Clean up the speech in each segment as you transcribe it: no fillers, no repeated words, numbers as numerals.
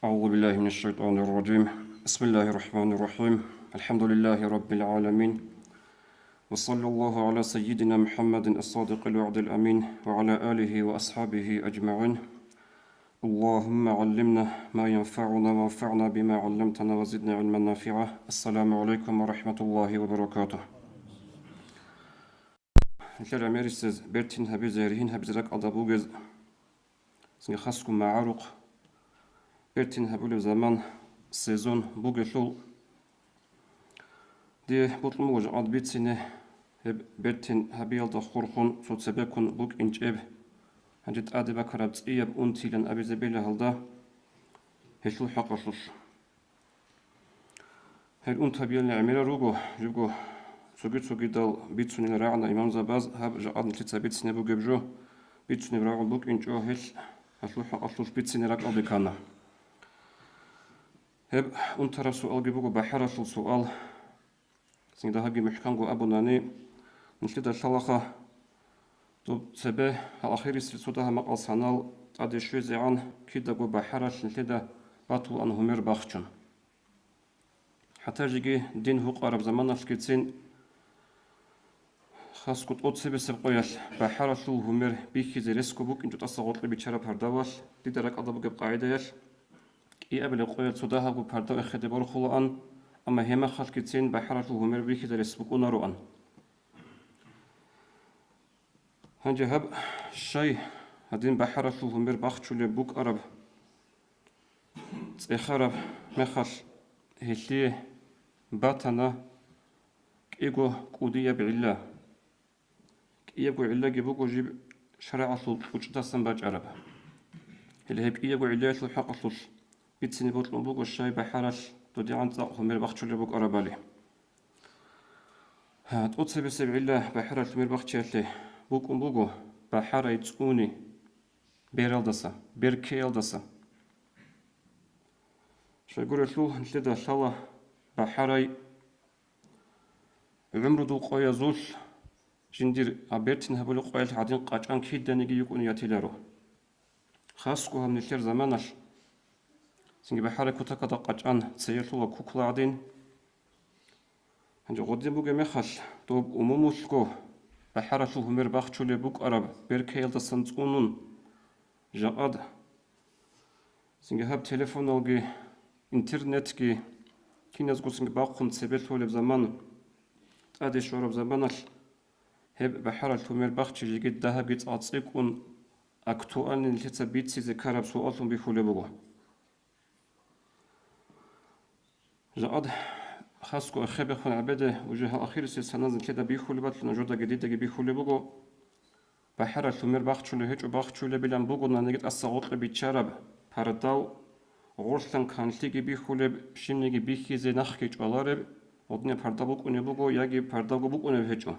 أعوذ بالله من الشيطان الرجيم. بسم الله الرحمن الرحيم. الحمد لله رب العالمين، وصلى الله على سيدنا محمد الصادق الوعد الأمين وعلى آله وأصحابه أجمعين. اللهم علمنا ما ينفعنا وانفعنا بما علمتنا وزدنا علما نافعا. السلام عليكم ورحمة الله وبركاته. الكلام يرسز بيرتين هبزيرين هبزرك أدابوغز سنخسكم معارق بيرتين هبول زمان سيزون بوغشول دي بطلموج عاد بيتسنه بيرتين هبيل دخورخون سوتسبكون بوك إنجاب هنجد آدي بكرة بتسئيب أنتيلن أبي زبيلة هلدا هشلو حقشوش هل أنت هبيل عميرا روغو سوغي دال بيتسوني راعنا إمام زباز هب جعاد نتلتسا بيتسنه بوغبجو بيتسوني راعو بوك إنجو هشلو حقشوش بيتسني راك أبيكانا هب أنت رسو ألغي بوغو بحرشل سؤال سنجد هبي محكانغو أبو ناني نشلد الشلاخة دوب سبه الأخير سودها مقال سانال تعدي شوي زيعان كيدا جو بحرش نشلد باتو أن همير باخشن حتى جيجي دين هو قارب زمان أشكيتسين خاص كنت أود سبه سبقوياش بحرش همير بيخي زي رسكو بوك إنجو تصغط لي بيشارة برداواش دي درك أضبو جب قاعدة إي أبل قويل سودها جو برداو إخدي برخلو أن أما هما خالكيتسين بحرش همير بيخي زي رسبوك ونارو أن هنجي هب شيء هدين بحرش همير باخشو لي بوك أرب تخرب مخش هشي باتنا كيغو قودية بعلا كيغو علا جيبوكو جيب شرع صوت وشتاسن باج عرب اللي هب كيغو علا شو حق صوت بيتسني بوتلون بوكو الشاي بحرش تودي عن طاق همير باخشو لي بوك أربالي تقول سبي علا بحرش همير باخشو لي بوكو بحرة يتسوني بيرالدسا بيركيالدسا شو يقول له نشلد شلا بحرة عمرو دو قوي زول جندير عبرتين هبلو قوي الحدين قاچان كيدا نيجي يكون ياتيلارو خاصكو هم نشير زمانش سنجي بحرة كوتا كدا قاچان تسيرلو وكوكلا عدين هنجي غدين بوغي مخش دوب أموموشكو بحرة شو همير باخشو لي بوك أرب بيركيالدسا تسونون جاقاد سنجي هاب تليفون ألغي إنترنت كي كيناز قوسنج باقون سبيل هولي بزمان أدي شورب زمانش هب بحر التومير باخشي جيجي دهب جيت أتصيقون أكتوال نلتسا بيتسي زي كارب سؤالهم بيخولي بغو جاءد خاصكو أخيب يخون عبادة وجه الأخير سنازل كده بيخولي باتلنا جودة جديدة بيخولي بغو بحر التومير باخشو لهيجو باخشو لبيلان بغو نانيجت أساقوط لبيتشارب پرداو غورسلان كانتليجي بيخولي بشينيجي بيخي زي نخكيج ألارب ودنيا پردابوك أني بغو ياجي پردابوك بوك أني بهجو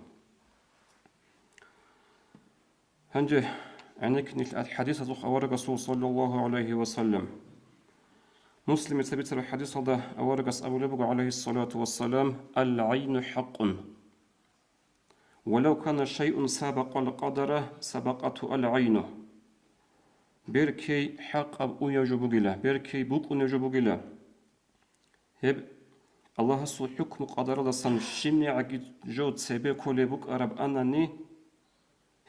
هنجي عنك نيل الحديث أزوخ أورق رسول صلى الله عليه وسلم مسلم يثبت الحديث هذا أورق أبو لبغ عليه الصلاة والسلام العين حق ولو كان شيء سابق القدر سبقته العين بيركي حق أبو يجبوغلا بيركي بوك يجبوغلا هب الله سو حكم قدر لسان شمي عقيد جود سيبه كولي بوك أرب أنني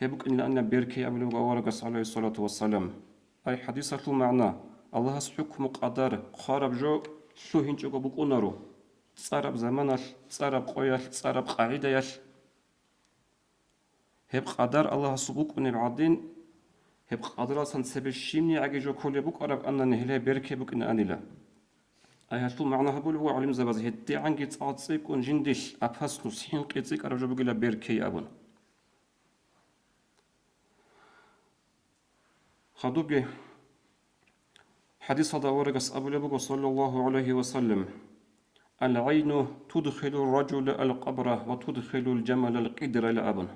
هبوك إن لأن بيركي أبو لبغ ورقص عليه الصلاة والسلام أي حديثة معنى الله سو حكم قدر خارب جو شو هنجو بوك أنارو تصارب زمانش تصارب قويش تصارب قاعدة هب قدر الله سو بوك بعدين هب قدر لسان سيبه شمي عقيد جو كولي بوك أرب أنني هلا بيركي بوك إن أني لا أي هشلو معناها بقول علم زباز هدي عنك تصيق ونجندش أبحث نصحين قيتك أرجو بقول بيركي أبون خدوبي حديث هذا ورقص أبو لبغ صلى الله عليه وسلم العين تدخل الرجل القبر وتدخل الجمل القدر لأبن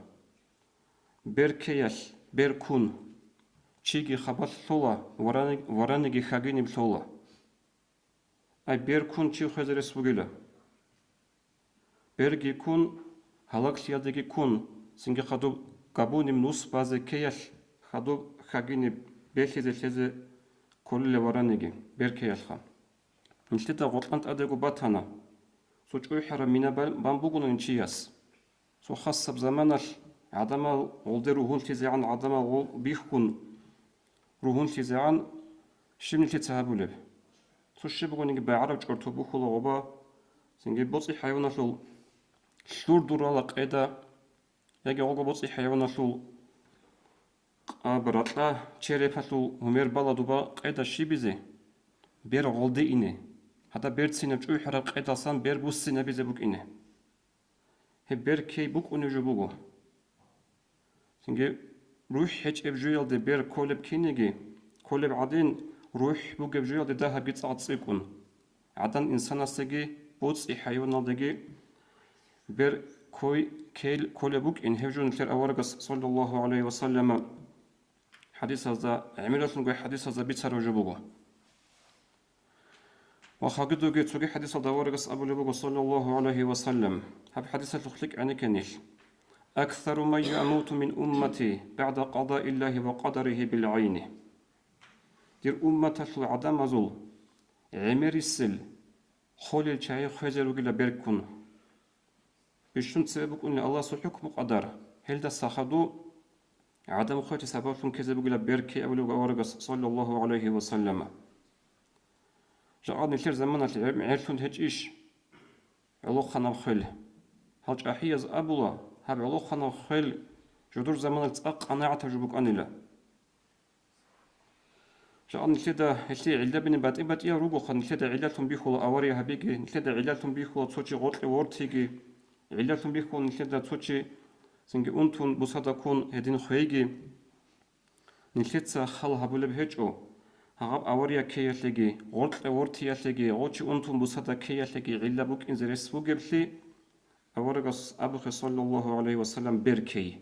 بيركيش بيركون تشيكي خبط ثولا ورانيجي خاجيني بثولا أي بيركون تشي خزرس بقوله بيرجي كون هلاك سيادجي كون سنجي خدوب قابوني منوس بازي كيش خدوب خاجيني بيشي زي كل ورانيجي بركي يلخا نشتتا غطلانت أدرغو باتانا سو جوي حرا مينا بامبوغونو انشياس سو خاصة بزمانال عدما غولدي روحون تيزيعان عدما غول بيخكون روحون تيزيعان شمني تيتسهابو لب سو شبغونيجي بعرب جورتو بوخولو غوبا سنجي بوصي حيوانالو شلور دورالا قيدا يجي غوغو بوصي حيوانالو براتلا چريپالو همير بالا دوبا قيدا شيبيزي بير غولدي إني حتى بير تسينب جوي حرا قيدا سان بير بوسينا بيزي بوك إني هي بير كي بوك أونيجو بوغو سنجي روح هيج ابجويل دي بير كولب كينيجي كولب عادين روح بوك ابجويل دي داها بيتس عطسيكون عدن إنسانا سيجي بوتس إي حيوان ديجي بير كوي كيل كولبوك إن هيجون كير أورغس صلى الله عليه وسلم حديث هذا عملت نقول حديث هذا بيتسر وجبوه وخاقدو جيت سوقي حديث هذا ورقص أبو لبوه صلى الله عليه وسلم هذا حديث الفخلك عني كنيش أكثر ما يموت من أمتي بعد قضاء الله وقدره بالعين دير أمة العدم زول عمر السل خول الشاي خجل وقلا بيركون بشون سبب أن الله سو حكم قدر هل ده صاحدو عدم خوتي سببهم كذا بقول بيركي أولو ورقص صلى الله عليه وسلم جاء نثير زمان العلم عرفون هج إيش علو خنا خل هج أحيز أبولا هب علو خنا خل جدور زمان التأق أنا أعتجبك أنيلا جاء نثير هشلي علة بين بات إيه روجو خن نثير علتهم بيخول أوري هبيجي نثير علتهم بيخول توشي غطل ورتيجي علتهم بيخول نثير توشي سنجي أنتون بوسادا كون هدين خيجي نشيتسا خال هبول بهجو هغاب أوريا كيالتجي غرط ورتيالتجي غوتشي أنتون بوسادا كيالتجي علا بوك إنزرس وجبلي أورغس أبوخ صلى الله عليه وسلم بيركي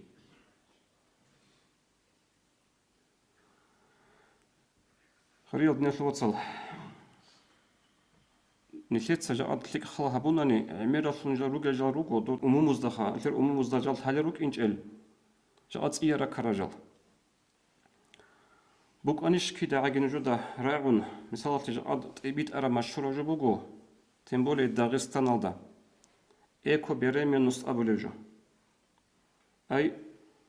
خريض نشو وصل نشيتسا جاءت لك خال هبوناني عميرة سنجاروجا جاروجو دور أمومزدخا غير أمومزدجال هالروك إنجل جاءت إيرا كراجل بوك أنيش كده عجن جدا راعون مثال تجاد طيبيت أرا مشهور جبوجو تنبولي داغستان الدا إيكو بريمي نص أبوليجو أي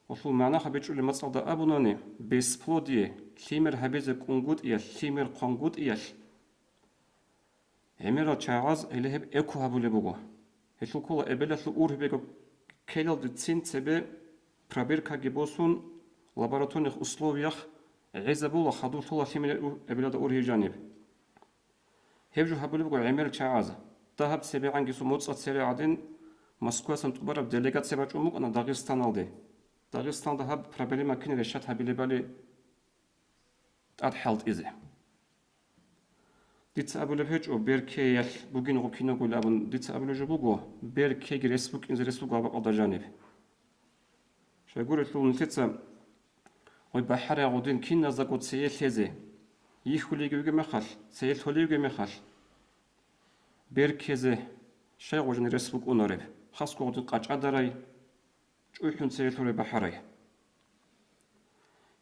وصل معنا خبيتشو اللي مصال دا أبوناني بيسبلودي خيمر هبيزة كونغوت إيش خيمر قونغوت إيش عميرا تشاعز اللي هب إيكو هبولي بوجو هشو كولا إبلا شو أور هبيجو كيلو دي تسين تبي برابيركا جيبوسون لابراتونيخ أسلوبيخ عزبولا خدو طولا في من البلاد أوري جانب هبجو هبولي بقول عمر تشاعز تهب سبع عنك سموت صت سريع عدين مسكوا سنتوبر بدلقات سبع جموك أنا داغستان aldı داغستان ده هب problem كني رشات هبلي بالي أدحلت إزه ديت أبولي بهج أو بيركي يل بوجين غوكينو قول أبون ديت أبولي جبوجو بيركي جريسبوك إن جريسبوك أبقى جانب شايقول لهم نتيجة ويبحر يعودين كنا زقود سيل هذا يخلي يجي مخال سيل خلي يجي مخال بيركزه شيء وجن رسبك أنورب خاص قود قاج أدراي جويحن سيل خلي بحري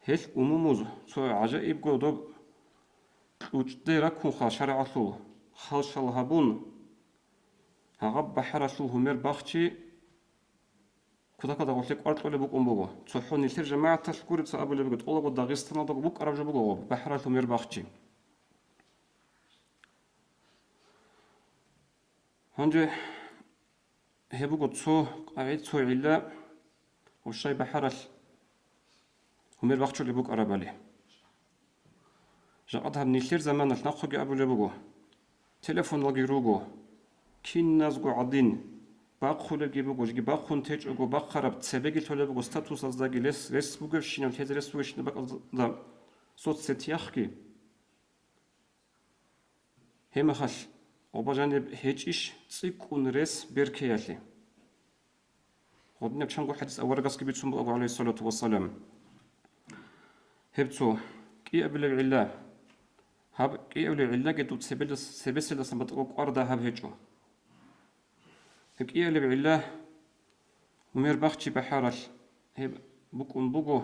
هل أمومز سو عجائب قودب وجدي ركون خال شرع شو خال شلهبون هغب بحر شو همير بختي كذا كذا قلت لك أرد ولا بوك بوجو تصحون يصير جماعة تشكر تصابوا اللي بقول الله داغستان هذا بوك أرجع بوجو بحرات ومير باختي هنجي هي بوجو تصو قاعد تصو علا والشاي بحرات ومير باختي اللي بوك أربع له جاءتها من يصير زمان ناخذ أبو اللي بوجو تلفون لقي روجو كين ناس قاعدين باخول جيبوجو جي باخون تيج أجو باخرب تسبيجي تولي بوجو ستاتوس از داجي لس بوجو شينو تيز لس بوجو شينو باك دا صوت ستياخكي هم خال وبجانب هيج إيش تسيكون رس بيركيالي خدنا بشانقو حديث أول رقص كبير سمو أبو عليه الصلاة والسلام هبتو كي أبلغ الله هب كي أبلغ الله جدو تسبسل سمبتقو أردا هب هيجو هك إيه بالله ومير بختي بحارش هب بكون بوجو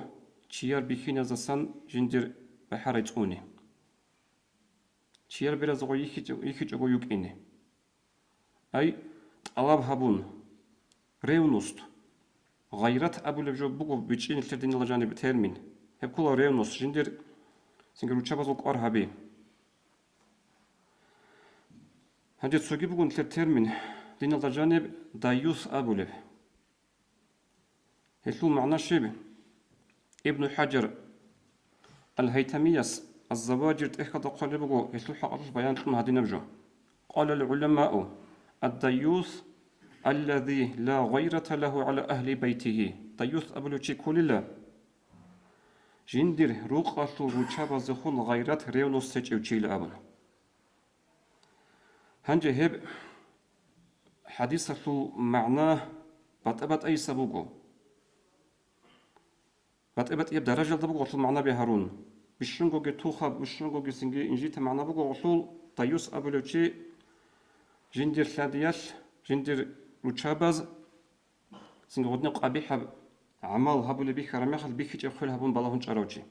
تشيار بخينا زسان جندر بحارة توني чияр беразго ихичого юкини. Ай алаб хабун ревност غيرت أبو لبجو بقو بيجين التردين الله جانب ترمين هب كل ريونوس جندر سنجرو تشابز وقار هبي هنجد سوقي بقو الترمين دين الله جانب دايوس أبو لب هلو معنى شيب ابن حجر الهيتميس الزواجر تأخذ قلبه هلو حقق بيان تكون هذه نبجو قال العلماء الدايوس الذي لا غيرة له على أهل بيته دايوس أبو لوتشي كوليلا جندر روقاتو روچابا زخون غيرت ريونوس سيچيو چيل أبن هنجي هب حديثة معناه بطبط أي سبوغو بطبط يب درجة دبوغو غطل معناه بهارون بشنغو جي توخا بشنغو جي سنجي إنجيت معناه بوغو غطل دايوس أبو لوتشي جندر ثادياش جندر روچاباز سنجي غدني قبيحة عمل هابو لبي خرمي خل بيكي جخل هابون بالاهون چاروچي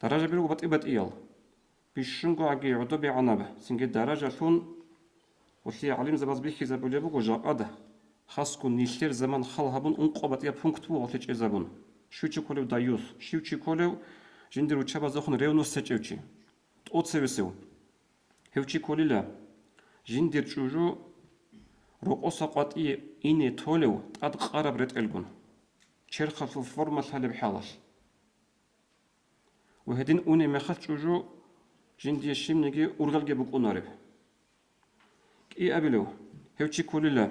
درجة بيرو بطبط إيال بشنغو عجي عدو بعناب سنجي درجة لون وثي علم زباز بيكي زبو لبوغو جاقاده خاصكو نيشتر زمان خل هابون انقوبت يا پونكتو وثيچ ازابون شوچي كولو دايوس شوچي كولو جندر روچاباز زخون ريونوس سيچيوچي تقوتسيوسيو هوچي كوليلا جندر چوجو رؤوس قطعي إني تولو قد قارب رتقلبون شرخة في فورمة حالب حالش وهدين أوني مخات شوجو جندي الشمنجي أورغل جبوك أونارب إي أبلو هوتشي كوليلا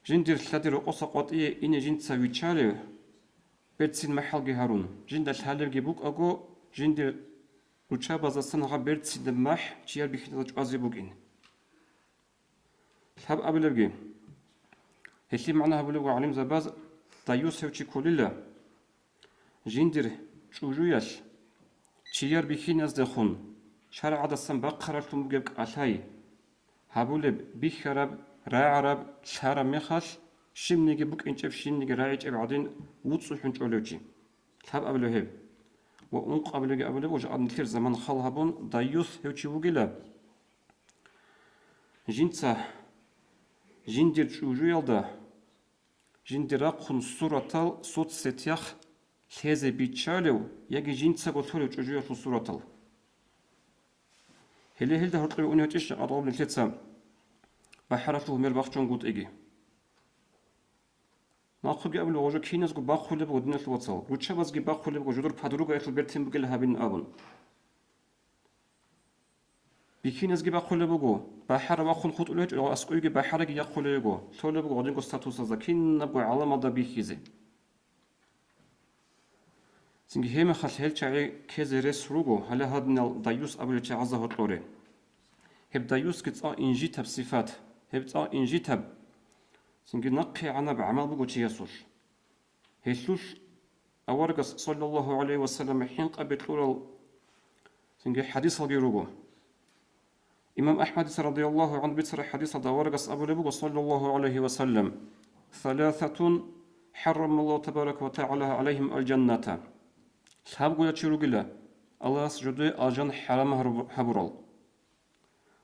جندير ثلاثة رؤوس قطعي إني جند سوي تشالو بيرتسين محل جهارون جند الحالب جبوك أجو جندير وتشابا زسنها بيرتسين دمح تيار بيخدج أزيبوك إن الحب أبلغي هشي معناها بلغو علم زباز دايوس هوچي كوليلا جندر چوجوياش چيار بيخين از دخون شرع دستن بقرارتون بگب قلهاي هبولب بيخرب راعرب شهر مخاش شمنيگي بوك انچف شمنيگي رايج ابعدين وطسو حنچ اولوچي الحب أبلغي وانق أبلغي أبلغو جاء نتير زمان خالهبون دايوس هوچي وگيلا جنسا جندر چوجو يلدا جندرا قن صورتال صوت ستيخ لهزه بيتشالو يجي جنسا قطولو چوجو يلدا صورتال هلي هلدا هرطلو اونيوتش أضرب نتلتسا بحرفو مير باخچون قوت ايجي ناقوغي أبلو غوجو كينزغو باخو لبغو دنيتل وطسال روچابازغي باخو لبغو جدور پادروغا يتل برتين بگل هابين آبون بيكينز جيبا خله بگو بحر واخون خود اولوچ او اسقوي جي بحر جي يخله بگو توله بگو غدين ستاتوس زكين نبغو علامه دا بيخيزي سنجي هيم خل هل چاي كزرس روغو هلا هادن دايوس ابل چا عزه هطوري هب دايوس كصا انجي تب صفات هب صا انجي تب سنجي نقي عنا بعمل بگو چي يسوش هيسوش اورغس صلى الله عليه وسلم حين قبل سنجي حديث الجيروغو إمام أحمد رضي الله عنه بيتر حديث دورقس أبو لبوغ صلى الله عليه وسلم ثلاثة حرم الله تبارك وتعالى عليهم الجنة سحابقو يتشيرو قلا الله سجده الجن حرام حبرال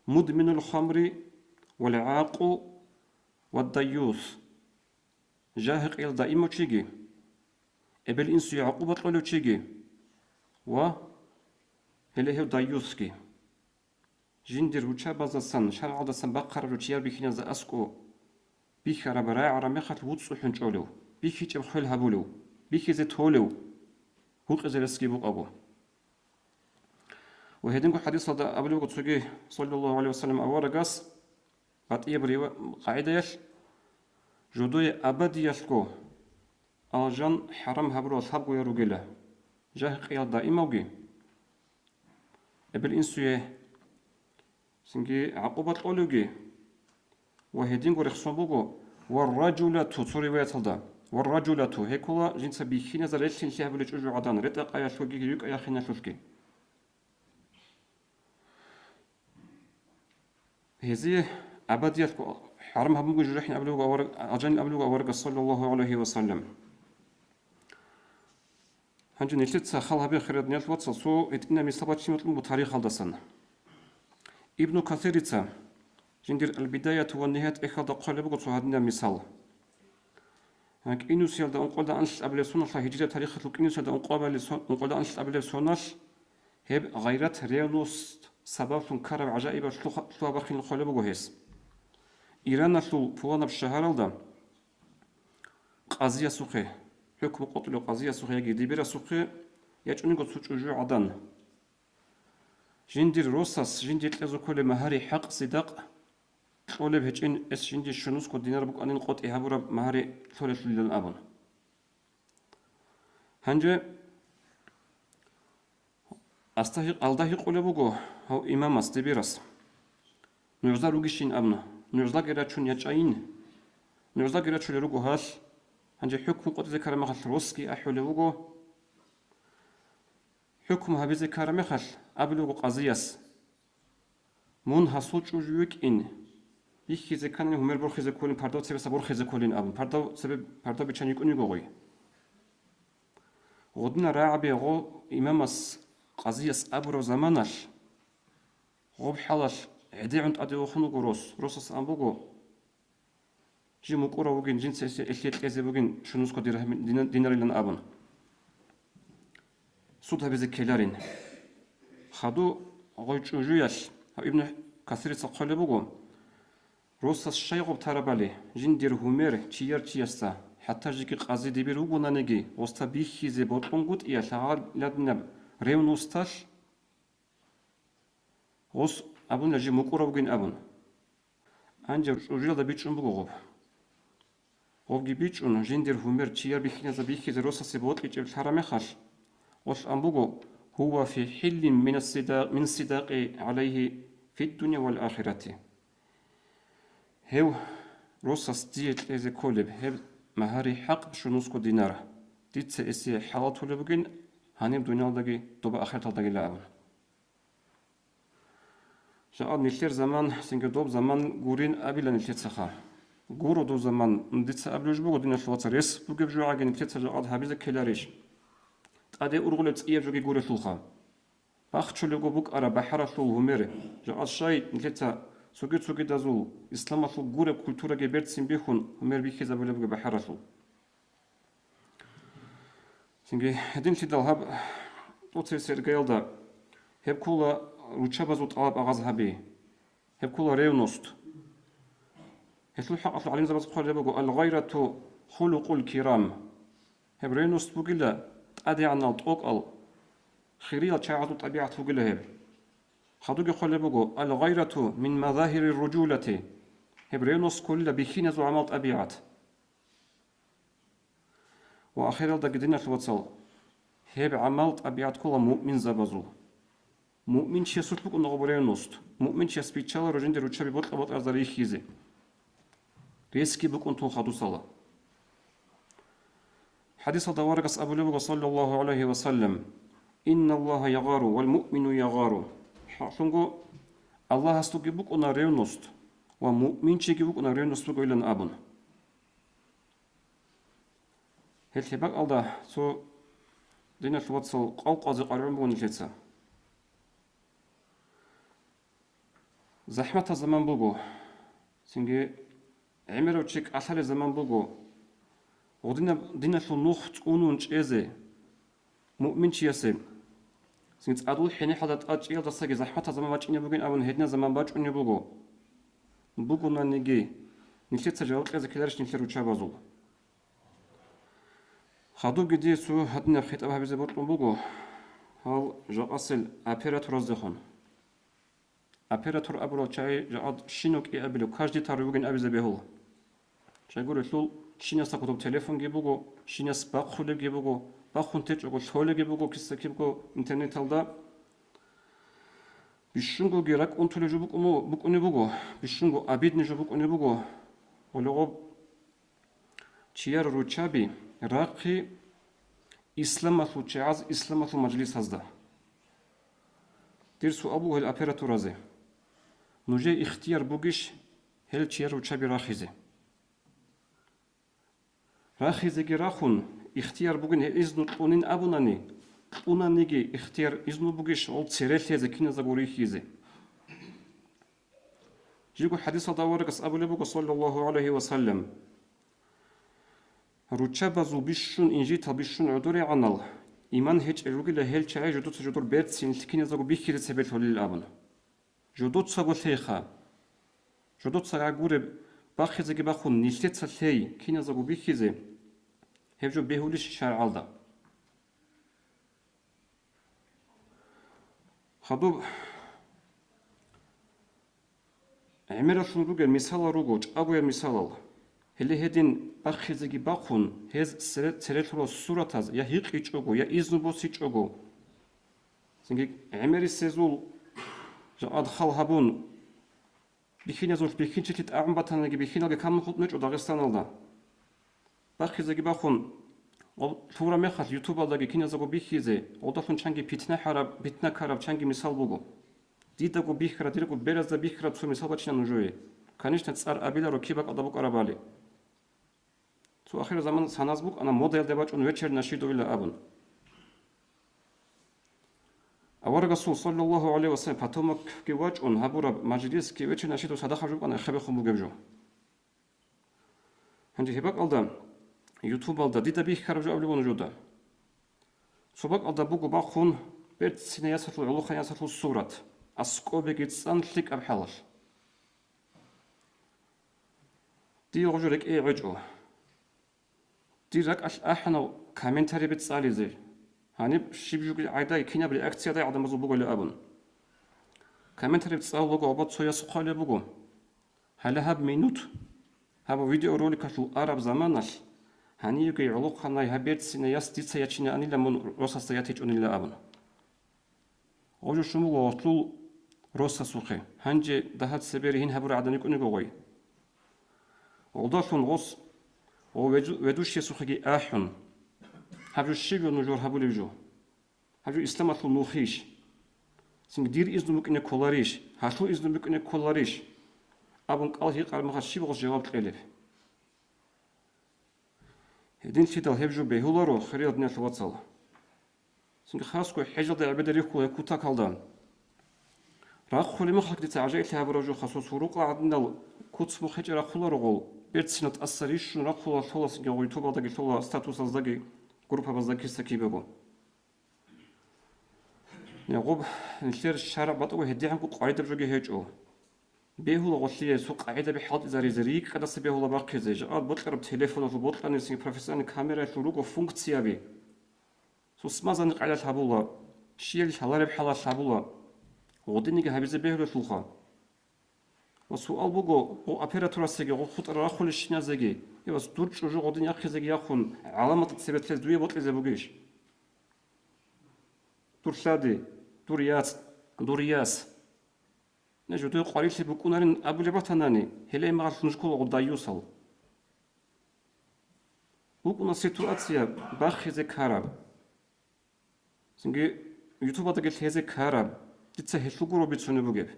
مدمن الخمر والعاق والديوث جاهق إل دائما تشيجي إبل إنسو يعقوبة لولو تشيجي و هله ديوثكي جندر وچاباز سن شرع دسن بقر روچيار بيخينز اسكو بيخرب راع رمخت وصو حنچولو بيخي چب خل هبولو بيخي زي تولو هو قزلسكي بو ابو وهدنكو حديث هذا ابو قصوغي صلى الله عليه وسلم اورغاس قد يبري قاعده يش جودوي ابدي يشكو الجن حرام هبرو صحابو يروغلا جاه قيا دائما وغي ابل انسويه سنجي عقوبة الأولوجي وهدين قريخ صنبوغو والرجلة تصوري ويتلدا والرجلة هيكولا جنس بيخينا زريلتين لها بلج أجو عدان رتق أيا شوكي يوك أيا خينا شوكي هذه أبدية حرم هبوغو جرحين أبلوغو أجان أبلوغو أورق صلى الله عليه وسلم هنجي نلتت خالها بخير دنيا الواتس سو اتنا مصابات شي مطلوب تاريخ الدسن ابن كثير جندير البداية والنهاية إخذ قلب قصو هذا مثال هناك إنو سيال دا أنقل دا أنس أبلي سوناش هجرة تاريخ لك إنو سيال دا أنقل دا أنس أبلي سوناش هب غيرت ريانوس سبب كرب عجائب شلو بخين القلب قهيس إيران شلو فوانا بالشهر دا قضية سوقي حكم قتل قضية سوقي يجي دبيرة سوقي يجوني قد سوق جو عدن جندير روساس جندير لازو كل مهاري حق صدق طولب هجين اس جندير شنوس كو دينار بك أنين قط إهابورا مهاري ثولث للن أبن هنجي أستحق الله قلبوغو هو إمام استبيرس نوزار وجيشين أبنا نوزار جراتشون يجاين نوزار جراتشون يروغو هاش هنجي حكم قد ذكر مخل روسكي أحولوغو حكم هبي ذكر مخل أبلوغو قضيس من حصول جوجوك إن يخي ذكرني همير برخي ذكولين پردو سبب برخي ذكولين أبن پردو بچن يكوني غوي غدنا راعبي غو إمامس قضيس أبرو زمانش غو بحالش عدي عند أدي خنوغو روسس أنبوغو جي مقورا وغين جنس إليت لازي وغين شنوسكو دينار لن أبن سود هبي ذكيلارين خدو غوي جوجوياش ابن كثير تقول بوغو روسس شيغوب ترابالي جندير همير تيار تياستا حتى جيكي قازي ديبير وغونا نيجي وستا بيخيزي بوطلونغوت إيا شغال لادنب ريونوستاش غوس أبن لجي مقورا وغين أبن أنجا جوجيال دا بيچون بوغو غوغي بيچون جندير همير تيار بيخيزي بيخيزي روسس بوط إيجيب الحرامي خاش غوس أنبوغو هو في حل من الصداق عليه في الدنيا والآخرة هو روسس ديت لازي كولب هب مهاري حق شنوسكو دينار ديت سيسي حالات ولبغين هانيم دنيا داغي دوبا آخرت داغي لعبن شاء نلتر زمان سنجا دوب زمان غورين أبيلا نلتر سخا غورو دو زمان نديت أبلوج بوغو دينا شواتر يس بوغيب جو عاقي نلتر سجاقات هابيزا كيلاريش تقادي أرغلت إياب جوغي غوري شلخا باخت شلوغو بوك أرا بحرا شلو هميري جاقات شاي نلتر سوغي دازو إسلام شلو غوري كولتورا جبرت سنبيخون همير بيخي زابولي بوغي بحرا شلو سنجي هدين تدال هاب توتسير سيرغيال دا هب كولا روچابازو طلاب أغاز هابي هب كولا ريونوست هتلو حق أطلع علينا زباز بخار بوغو الغيرة خلق الكرام هب ريونوست بوغيلا أدي عنا الطوق خيرية تشاعدو طبيعة بوغيلا هب خدوغي خول بوغو الغيرة من مظاهر الرجولة هب ريونوست كل بخينة عمال طبيعة وأخيرا دا قدنا الوصل هب عمال طبيعة كل مؤمن زبازو مؤمن شيء سوتبوك أنه ريونوست مؤمن شيء سبيتشال رجندي روتشابي بطل أرزاري خيزي ريسكي بك أنتو خدو صلاة حديث دوارقس أبو لبغ صلى الله عليه وسلم إن الله يغار والمؤمن يغار حقنقو الله هستوكي بك أنا ريونوست ومؤمن شيء بك أنا ريونوست بك إلى أبن هل تبقى الله سو دينا الواتسل قوقازي قررن بغن الجيتسا زحمة زمان بوغو سنجي عمرو تشيك أثر زمان بوغو ودينا شو نوخت أونون تشيزي مؤمن تشيسي سنجي أدول حيني حدث أجيال دستاقي زحمة زمان باجيني بوغين أون هدنا زمان باجوني بوغو بوغو نانيجي نكتت سجاوت لازا كدارش نكتر وچابازو خادو جدي سو هدنا بخيط أبها بيزي بورتون بوغو هاو جا أصل أبيراتور أزدخون أبيراتور أبرو تشاي جاد شينوك إي أبلو كاجدي تاروغين أبيزي بيهول تشاي قولي لول شينياسا كتب تليفون جيبوغو شينياس باقخولي جيبوغو باقخون تيجوغو شولي جيبوغو كيسا كيبوغو انترنت هالدا بيشنغو جيراك أنتولي جوبوك أمو بوك أني بوغو بيشنغو أبيدني جوبوك أني بوغو ولغو تشيار روچابي راقي إسلام أثو تشعاز إسلام أثو مجلس هزدا ديرسو أبو هل أبيراتور أزي نوجي اختيار بوغيش هل تشيار روچابي راخيزي راخيزي جي راخون ихтияр буген изну унин абунани унаниги ихтияр изну бугиш ол церелезе киназа гурихизе жигу хадиса даваргас абулебуго саллаллаху алейхи ва саллям ручабазу бишшун инжита бишшун удури анал иман хеч ругила хелчай жудут жудур бертсин киназа гу бихире себет холил абун жудут сагу лейха жудут сага гуре бахизеги бахун нилтеца лей киназа гу бихизе хевжу бехулиш шаралда хадуб эмерашун руге мисала руго чагуя мисалал хелехедин бахизеги бахун хез церетро суратаз я хиqi чогу я изнубоси чогу синги эмери сезул адхал хабун бихинязул бихинчит амбатанаги бихиналге камнхутнуч Дагестаналда бахизеги бахун ол тура мехат ютубалдаги киназаго бихизе одафун чанги питна караб чанги мисал бугу дидагу бихра диргу беразда бихра цу мисал бачина нужуи конечно цар абиларо кибак адабу карабали цу ахир заман саназбук ана модель дебачун вечер нашидуила абун авар расул саллаллаху алейхи ва саллям патомак ки вачун хабура маджлис ки вечер нашиду садахажук ана хабе хумугевжу ханди хебак алда YouTube алда дида бих харжу авлигон жуда. Собак алда бугу бахун берт синеясатлу улухаясатлу сурат. Аскобеги цантлик абхалаш. Ди рожурек эвэжу. Дирак ахна комментарий бицализе. Ханиб шибжуги айда кинабли акцияда адамазу бугуле абун. Комментарий бицалуго обат сояс хале бугу. Халахаб минут. Хаба видео роликатлу араб заманаш. Ханiyugi улуханай хабертсине ястица ячине анила мун росаста ятич унила абун. Ожу шумуго отлул роса сухе. Ханже дахат себери хин хабура аданик унигогой. Олдафун гос о ведушье сухеги ахун. Хабжу шивю нужор хабулевжу. Хабжу исламатлу нухиш. Синг дир изнумук ине колариш. Хашлу изнумук ине колариш. Абун калхи кармаха шивгос жаваб келев. Един сидал хевжу бехуларо хриад не швацал. Синг хаско хижада абедарику якута калдан. Раххули махлак дица ажаил хабражу хасо суруqa аднал куцму хижара хуларогол бертсинат ассариш раххула толас гой тобадаги тола статусаздаги группабаздаги сакибего. Ягоб нилер шара батго хедианку qayдабжуги хежо. Бехула голлие су qayда бихалт заризрик кадас бехула бақизе ад ботларб телефонов ботланисин профессиональный камера луруго функцияви су смазан qayda табула шиел шалареб хала табула одиниге хабизе бехула сулха су албуго о операторасеге о хутра хулиш шиназеге евас дурчужу один яхизеге яхун аламат себетлез дуе ботлезе бугиш туршади дурияс نجدو قريب بكونارين أبو لباتناني هلا ما عرف نشكو غدا يوصل بكونا سيتواتسيا باخذ كارب سنجي يوتيوب هذا قلت هذا كارب تتسه شغله بتشوني بوجب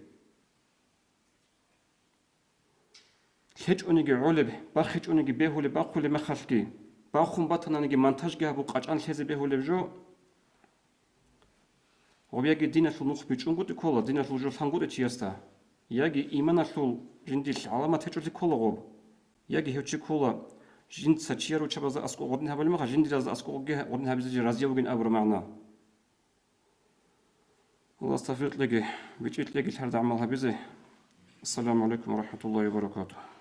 هج أنيجي علب باخج أنيجي بهول باخول مخالكي باخون باتنانيجي مونتاج جابو قاچان هذا بهول بجو وبيجي دينا شو نخ بيجون قد كولا دينا شو جو فانقود تياستا يجي إيمانا شو جنديش علامة تجري كولا غوب يجي هوتشي كولا جند ساتشيرو تشابز أسكو غدن هبل ما جند راز أسكو غدن هبل زي رازيا وجن أبر معنا الله استفيد لقي بيجيت لقي الحرد عمل هبزي السلام عليكم ورحمة الله وبركاته